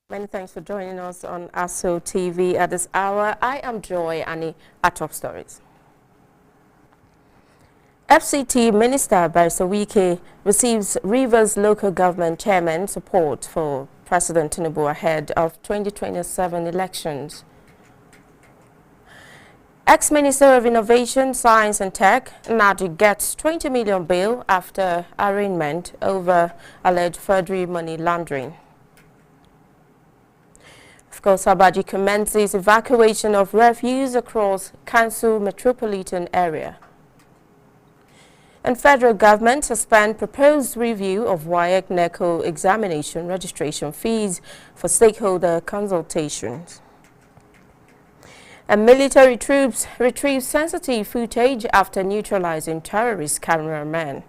Many thanks for joining us on ASO TV at this hour. I am Joy Annie at Top Stories. FCT Minister Barrister Wike receives Rivers Local Government Chairman support for President Tinubu ahead of 2027 elections. Ex-Minister of Innovation, Science and Tech, Nnaji gets 20 million bail after arraignment over alleged forgery money laundering. Of course, Abaji commences evacuation of refuse across Council metropolitan area. And federal government suspend proposed review of WAEC-NECO examination registration fees for stakeholder consultations. And military troops retrieve sensitive footage after neutralizing terrorist cameraman.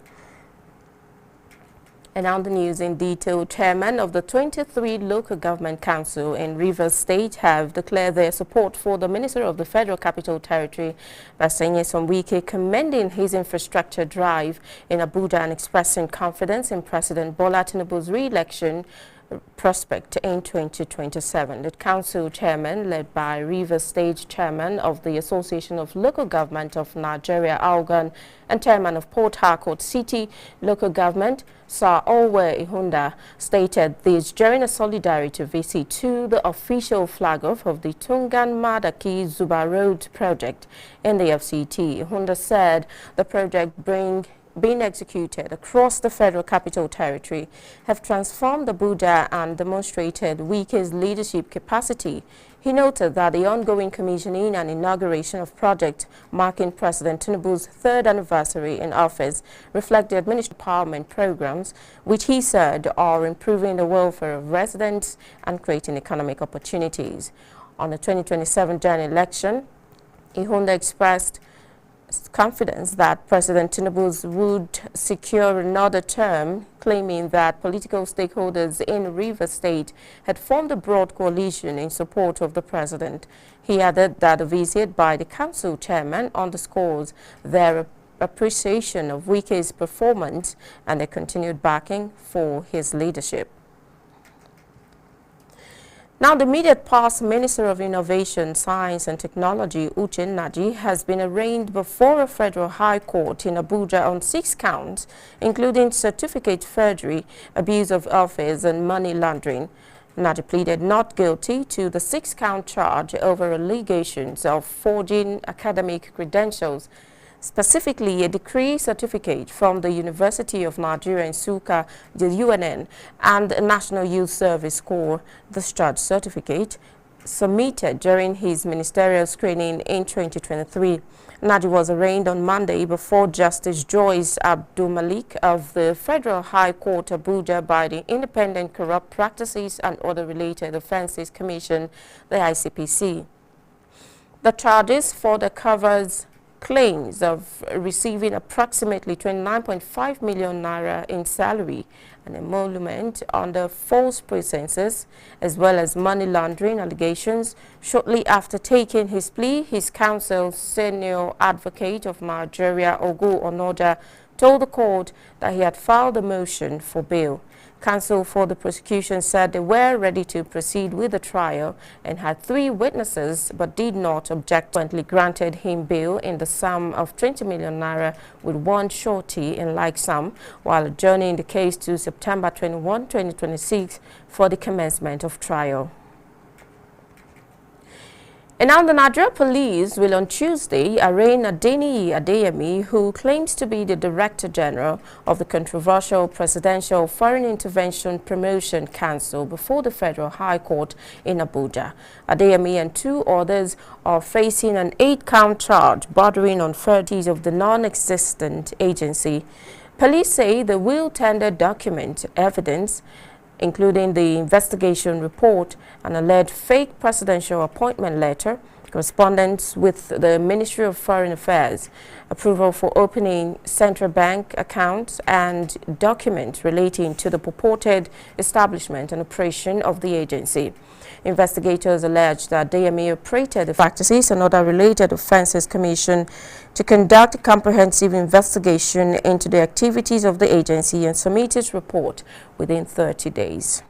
And on the news in detail, chairman of the 23 local government council in Rivers State have declared their support for the Minister of the Federal Capital Territory, Barrister Nyesom Wike, commending his infrastructure drive in Abuja and expressing confidence in President Bola Tinubu's re-election prospect in 2027. The council chairman, led by Rivers State chairman of the Association of Local Government of Nigeria, ALGON, and chairman of Port Harcourt City Local Government, Sir Olwe Ihunda, stated this during a solidarity visit to the official flag-off of the Tungan Madaki Zuba Road project in the FCT. Ihunda said the project being executed across the Federal Capital Territory have transformed Abuja and demonstrated Wike's leadership capacity. He noted that the ongoing commissioning and inauguration of project marking President Tinubu's third anniversary in office reflect the administrative empowerment programs, which he said are improving the welfare of residents and creating economic opportunities. On the 2027 general election, Ihunda expressed confidence that President Tinubu would secure another term, claiming that political stakeholders in Rivers State had formed a broad coalition in support of the president. He added that a visit by the council chairman underscores their appreciation of Wike's performance and their continued backing for his leadership. Now, the immediate past Minister of Innovation, Science and Technology, Uche Nnaji, has been arraigned before a federal high court in Abuja on 6 counts, including certificate forgery, abuse of office and money laundering. Nnaji pleaded not guilty to the 6-count charge over allegations of forging academic credentials, specifically a degree certificate from the University of Nigeria in Nsukka, the UNN, and a National Youth Service Corps discharge certificate submitted during his ministerial screening in 2023. Nnaji was arraigned on Monday before Justice Joyce Abdul Malik of the Federal High Court Abuja by the Independent Corrupt Practices and Other Related Offences Commission, the ICPC. The charges further covers claims of receiving approximately 29.5 million naira in salary and emolument under false pretenses, as well as money laundering allegations. Shortly after taking his plea, his counsel, senior advocate of Nigeria, Ogu Onoja, told the court that he had filed a motion for bail. Counsel for the prosecution said they were ready to proceed with the trial and had 3 witnesses but did not object. Consequently granted him bail in the sum of 20 million naira with 1 surety in like sum, while adjourning the case to September 21, 2026 for the commencement of trial. And now the Nigeria police will on Tuesday arraign Adeniyi Adeyemi, who claims to be the Director General of the controversial Presidential Foreign Intervention Promotion Council before the Federal High Court in Abuja. Adeyemi and 2 others are facing an 8-count charge bordering on forgeries of the non-existent agency. Police say they will tender document evidence, including the investigation report, an alleged fake presidential appointment letter, correspondence with the Ministry of Foreign Affairs, approval for opening central bank accounts, and documents relating to the purported establishment and operation of the agency. Investigators allege that Adeyemi operated the Practices and Other Related Offences Commission to conduct a comprehensive investigation into the activities of the agency and submit its report within 30 days.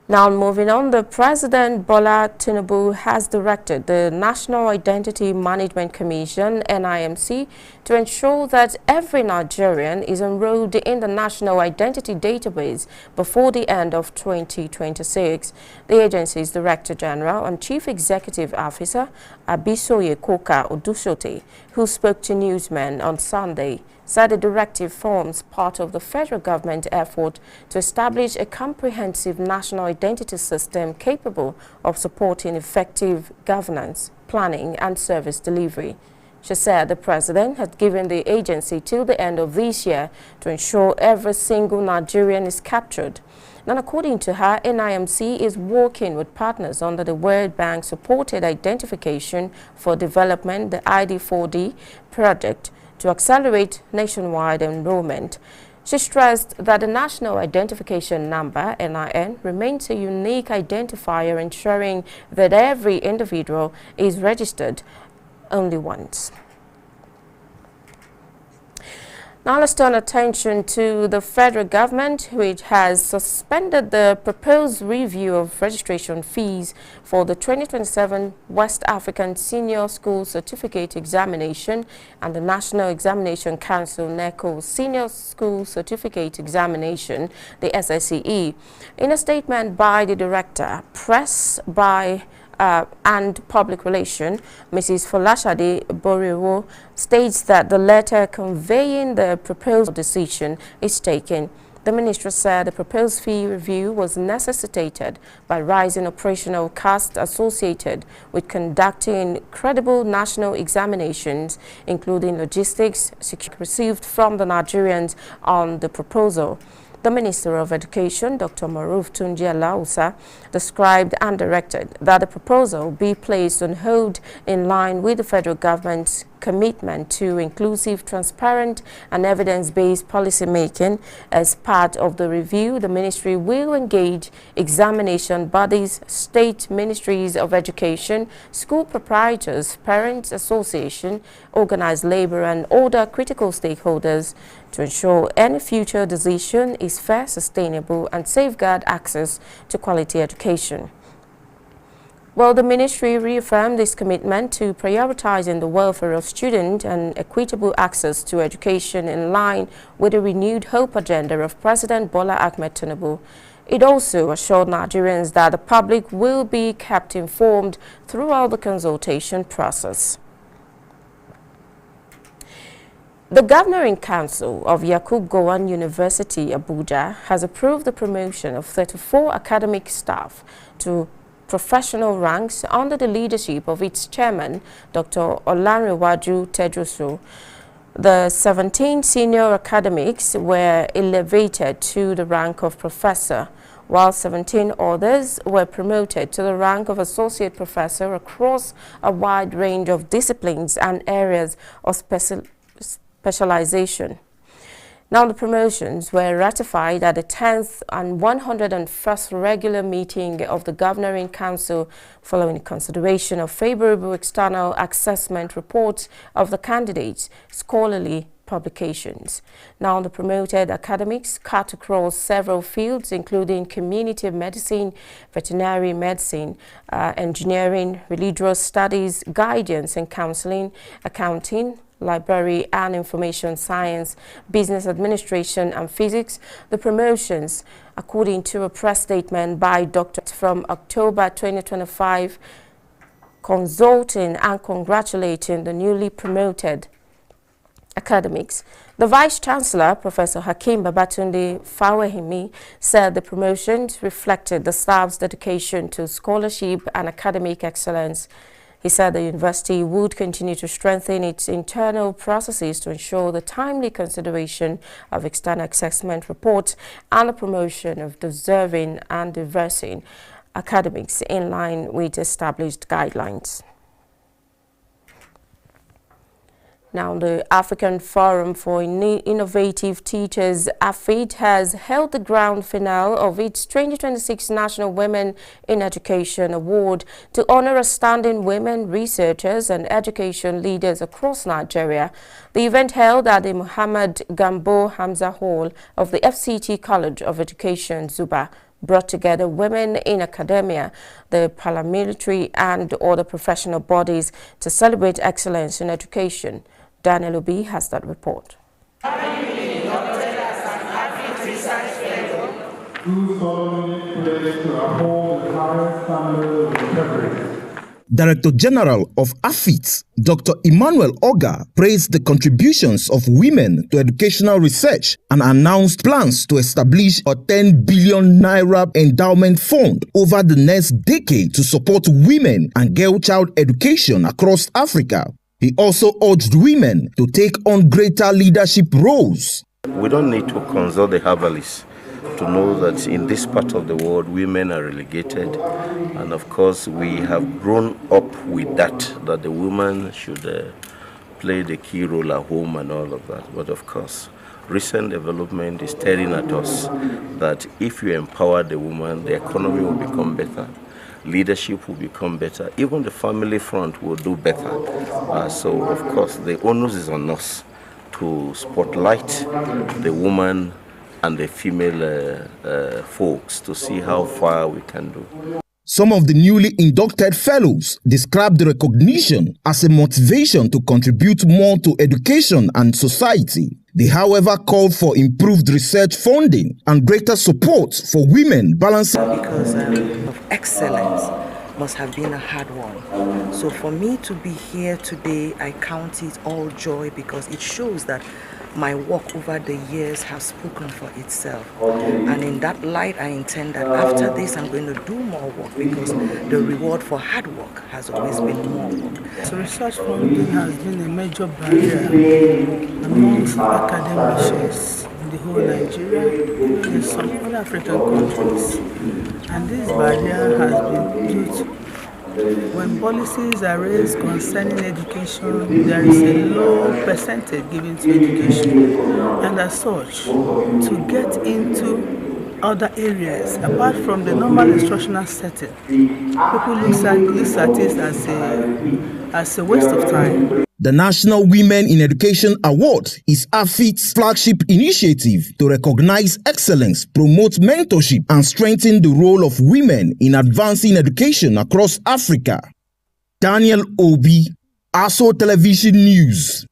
Now moving on, the President Bola Tinubu has directed the National Identity Management Commission (NIMC) to ensure that every Nigerian is enrolled in the National Identity Database before the end of 2026. The agency's Director General and Chief Executive Officer, Abisoye Koka Odushote, who spoke to newsmen on Sunday, said the directive forms part of the federal government effort to establish a comprehensive national identity system capable of supporting effective governance, planning and service delivery. She said the president had given the agency till the end of this year to ensure every single Nigerian is captured. And according to her, NIMC is working with partners under the World Bank Supported Identification for Development, the ID4D project, to accelerate nationwide enrollment. She stressed that the National Identification Number, NIN, remains a unique identifier, ensuring that every individual is registered only once. Now let's turn attention to the federal government, which has suspended the proposed review of registration fees for the 2027 West African Senior School Certificate Examination and the National Examination Council (NECO) Senior School Certificate Examination, the SSCE. In a statement by the Director, Press and Public Relations, Mrs. Folashade Borewo, states that the letter conveying the proposed decision is taken. The minister said the proposed fee review was necessitated by rising operational costs associated with conducting credible national examinations, including logistics received from the Nigerians on the proposal. The Minister of Education, Dr. Maruf Tunji Alausa, described and directed that the proposal be placed on hold in line with the federal government's commitment to inclusive, transparent and evidence-based policy making. As part of the review, the ministry will engage examination bodies, state ministries of education, school proprietors, parents association, organized labor and other critical stakeholders to ensure any future decision is fair, sustainable and safeguard access to quality education. Well, the ministry reaffirmed its commitment to prioritizing the welfare of students and equitable access to education in line with the renewed hope agenda of President Bola Ahmed Tinubu. It also assured Nigerians that the public will be kept informed throughout the consultation process. The Governing Council of Yakub Gowon University, Abuja, has approved the promotion of 34 academic staff to professional ranks under the leadership of its chairman, Dr. Olanrewaju Tedrosu. The 17 senior academics were elevated to the rank of professor, while 17 others were promoted to the rank of associate professor across a wide range of disciplines and areas of specialization. Now, the promotions were ratified at the 10th and 101st regular meeting of the Governing Council following consideration of favorable external assessment reports of the candidates' scholarly publications. Now, the promoted academics cut across several fields, including community medicine, veterinary medicine, engineering, religious studies, guidance and counseling, accounting, library and information science, business administration and physics. The promotions, according to a press statement by Dr. from October 2025, consulting and congratulating the newly promoted academics. The Vice Chancellor, Professor Hakeem Babatunde Fawehimi, said the promotions reflected the staff's dedication to scholarship and academic excellence. He said the university would continue to strengthen its internal processes to ensure the timely consideration of external assessment reports and the promotion of deserving and diversing academics in line with established guidelines. Now, the African Forum for Innovative Teachers, AFIT, has held the grand finale of its 2026 National Women in Education Award to honor outstanding women researchers and education leaders across Nigeria. The event held at the Muhammad Gambo Hamza Hall of the FCT College of Education, Zuba, brought together women in academia, the paramilitary and other professional bodies to celebrate excellence in education. Daniel Obi has that report. Do solemnly pledge to uphold the highest standards of integrity. Director General of AFIT, Dr. Emmanuel Oga, praised the contributions of women to educational research and announced plans to establish a 10 billion naira endowment fund over the next decade to support women and girl child education across Africa. He also urged women to take on greater leadership roles. We don't need to consult the herbalists to know that in this part of the world women are relegated, and of course we have grown up with that the woman should play the key role at home and all of that. But of course recent development is telling at us that if you empower the woman, the economy will become better, leadership will become better, even the family front will do better. So of course the onus is on us to spotlight the woman and the female folks to see how far we can do. Some of the newly inducted fellows described the recognition as a motivation to contribute more to education and society. They, however, called for improved research funding and greater support for women balancing. Because of excellence must have been a hard one. So for me to be here today, I count it all joy because it shows that my work over the years has spoken for itself. And in that light, I intend that after this, I'm going to do more work because the reward for hard work has always been more work. So research funding has been a major barrier amongst academicians in the whole Nigeria and in some other African countries. And this barrier has been due to when policies are raised concerning education, there is a low percentage given to education. And as such, to get into other areas, apart from the normal instructional setting, people look at it as a waste of time. The National Women in Education Award is AFIT's flagship initiative to recognize excellence, promote mentorship, and strengthen the role of women in advancing education across Africa. Daniel Obi, ASO Television News.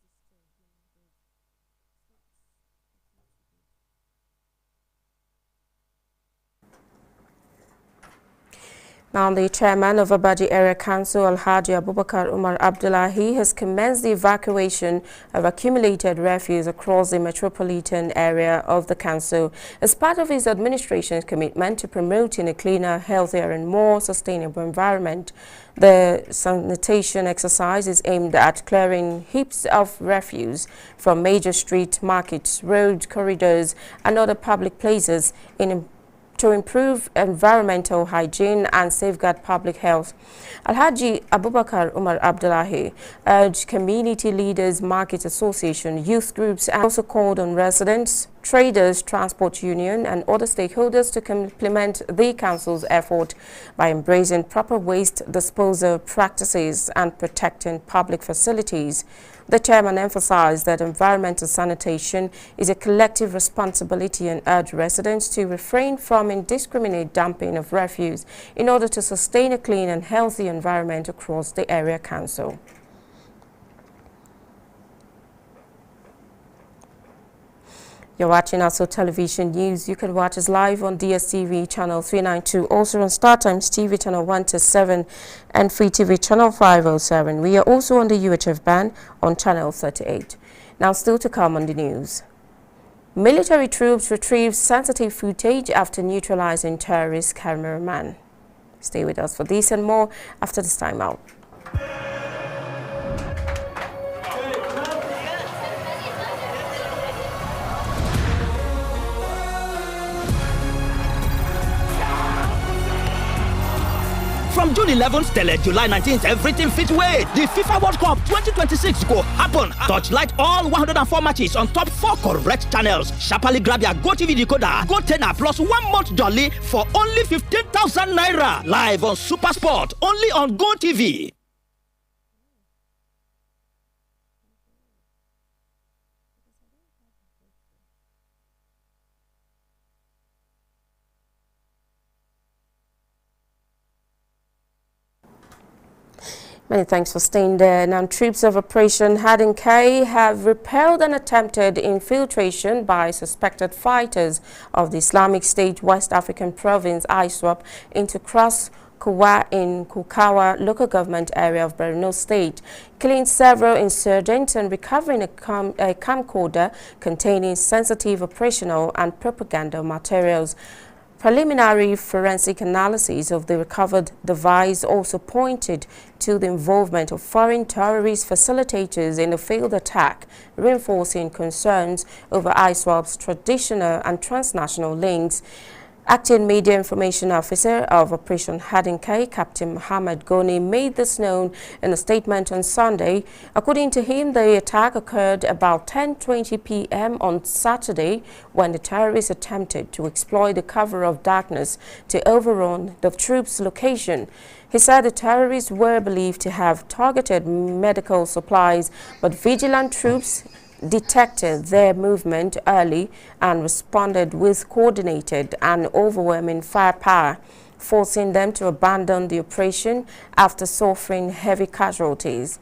Now, the chairman of Abaji Area Council, Alhaji Abubakar Umar Abdullahi, has commenced the evacuation of accumulated refuse across the metropolitan area of the council as part of his administration's commitment to promoting a cleaner, healthier and more sustainable environment. The sanitation exercise is aimed at clearing heaps of refuse from major street markets, road corridors and other public places to improve environmental hygiene and safeguard public health. Alhaji Abubakar Umar Abdullahi urged community leaders, market association, youth groups, and also called on residents, traders, transport union, and other stakeholders to complement the council's effort by embracing proper waste disposal practices and protecting public facilities. The chairman emphasized that environmental sanitation is a collective responsibility and urged residents to refrain from indiscriminate dumping of refuse in order to sustain a clean and healthy environment across the area council. You're watching ASO Television News. You can watch us live on DSTV channel 392, also on StarTimes TV channel 127 and Free TV channel 507. We are also on the UHF band on channel 38. Now, still to come on the news. Military troops retrieve sensitive footage after neutralizing terrorist cameraman. Stay with us for this and more after this time out. From June 11th till July 19th, everything fit wait. The FIFA World Cup 2026 go happen. Touchlight all 104 matches on top 4 correct channels. Sharply grab your GoTV decoder, GoTenna plus 1 month jolly for only 15,000 naira. Live on Super Sport, only on GoTV. Many thanks for staying there. Now, troops of Operation Hadinkai have repelled an attempted infiltration by suspected fighters of the Islamic State West African Province ISWAP into Cross Kuwa in Kukawa local government area of Borno State, killing several insurgents and recovering a camcorder containing sensitive operational and propaganda materials. Preliminary forensic analysis of the recovered device also pointed to the involvement of foreign terrorist facilitators in the failed attack, reinforcing concerns over ISWAP's traditional and transnational links. Acting Media Information Officer of Operation Hadinkai, Captain Muhammad Goni, made this known in a statement on Sunday. According to him, the attack occurred about 10:20 p.m. on Saturday when the terrorists attempted to exploit the cover of darkness to overrun the troops' location. He said the terrorists were believed to have targeted medical supplies, but vigilant troops detected their movement early and responded with coordinated and overwhelming firepower, forcing them to abandon the operation after suffering heavy casualties.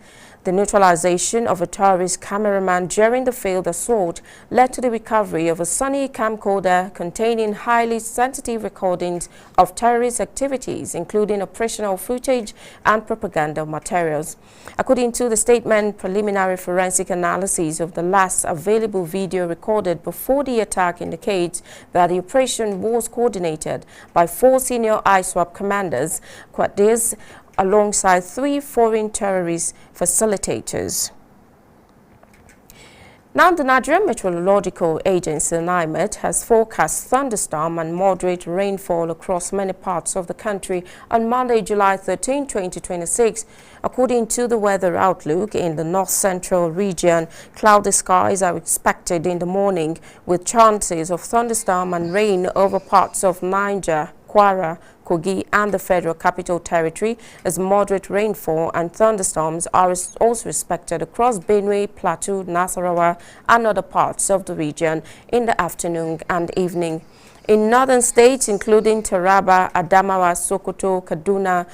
The neutralization of a terrorist cameraman during the failed assault led to the recovery of a Sony camcorder containing highly sensitive recordings of terrorist activities, including operational footage and propaganda materials. According to the statement, preliminary forensic analysis of the last available video recorded before the attack indicates that the operation was coordinated by 4 senior ISWAP commanders, Quadis, alongside 3 foreign terrorist facilitators. Now, the Nigerian Meteorological Agency, NIMET, has forecast thunderstorm and moderate rainfall across many parts of the country on Monday, July 13, 2026. According to the weather outlook, in the north-central region, cloudy skies are expected in the morning, with chances of thunderstorm and rain over parts of Niger, Kwara, Kogi and the Federal Capital Territory, as moderate rainfall and thunderstorms are also expected across Benue, Plateau, Nasarawa and other parts of the region in the afternoon and evening. In northern states, including Taraba, Adamawa, Sokoto, Kaduna,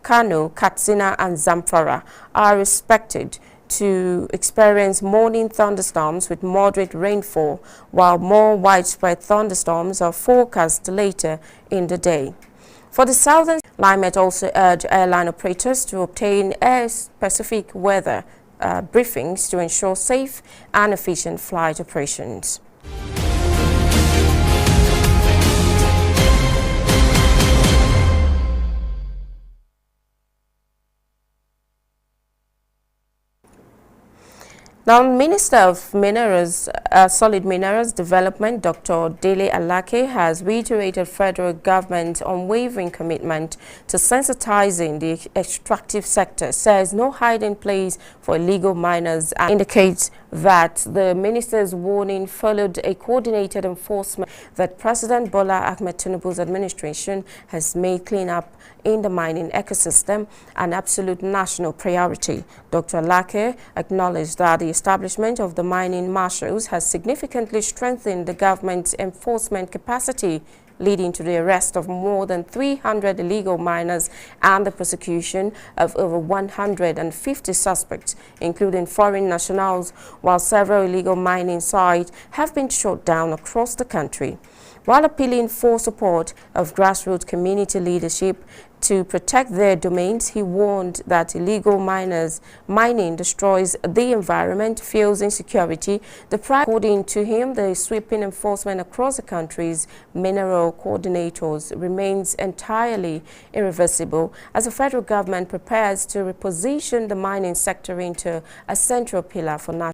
Kano, Katsina and Zamfara, are expected to experience morning thunderstorms with moderate rainfall, while more widespread thunderstorms are forecast later in the day. For the southern, NIMET also urged airline operators to obtain air-specific weather briefings to ensure safe and efficient flight operations. Now, Minister of Minerals, Solid Minerals Development, Dr. Dele Alake, has reiterated federal government's unwavering commitment to sensitizing the extractive sector, says no hiding place for illegal miners, and indicates that the minister's warning followed a coordinated enforcement that President Bola Ahmed Tinubu's administration has made cleanup in the mining ecosystem an absolute national priority. Dr. Alake acknowledged that the establishment of the mining marshals has significantly strengthened the government's enforcement capacity, leading to the arrest of more than 300 illegal miners and the prosecution of over 150 suspects, including foreign nationals, while several illegal mining sites have been shut down across the country. While appealing for support of grassroots community leadership to protect their domains, he warned that illegal mining destroys the environment, fuels insecurity. According to him, the sweeping enforcement across the country's mineral coordinators remains entirely irreversible as the federal government prepares to reposition the mining sector into a central pillar for national